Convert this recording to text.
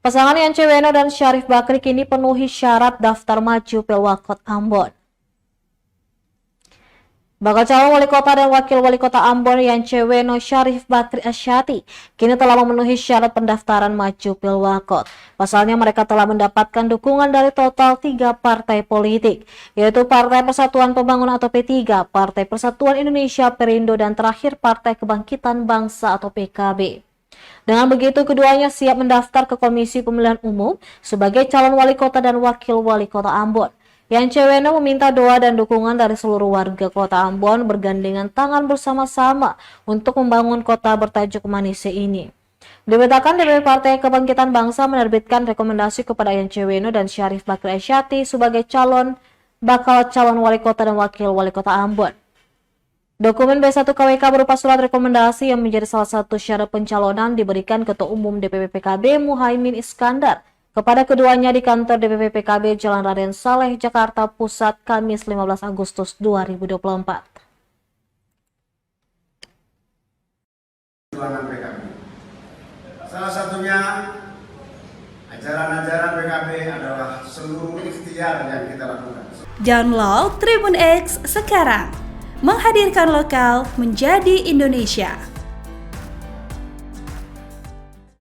Pasangan Yance Weno dan Syarif Bakri kini penuhi syarat daftar maju Pilwakot Ambon. Bakal calon wali kota dan wakil wali kota Ambon Yance Weno Syarif Bakri Asyati kini telah memenuhi syarat pendaftaran maju Pilwakot. Pasalnya mereka telah mendapatkan dukungan dari total 3 partai politik, yaitu Partai Persatuan Pembangunan atau P3, Partai Persatuan Indonesia Perindo, dan terakhir Partai Kebangkitan Bangsa atau PKB. Dengan begitu, keduanya siap mendaftar ke Komisi Pemilihan Umum sebagai calon wali kota dan wakil wali kota Ambon. Yance Weno meminta doa dan dukungan dari seluruh warga kota Ambon bergandengan tangan bersama-sama untuk membangun kota bertajuk Manise ini. Diberitakan DPP Partai Kebangkitan Bangsa menerbitkan rekomendasi kepada Yance Weno dan Syarif Bakri Asyati sebagai bakal calon wali kota dan wakil wali kota Ambon. Dokumen B1 KWK berupa surat rekomendasi yang menjadi salah satu syarat pencalonan diberikan Ketua Umum DPP PKB Muhaimin Iskandar kepada keduanya di kantor DPP PKB Jalan Raden Saleh, Jakarta Pusat, Kamis 15 Agustus 2024. Perjuangan PKB. Salah satunya ajaran-ajaran PKB adalah seluruh ikhtiar yang kita lakukan. Download Tribun X sekarang. Menghadirkan lokal menjadi Indonesia.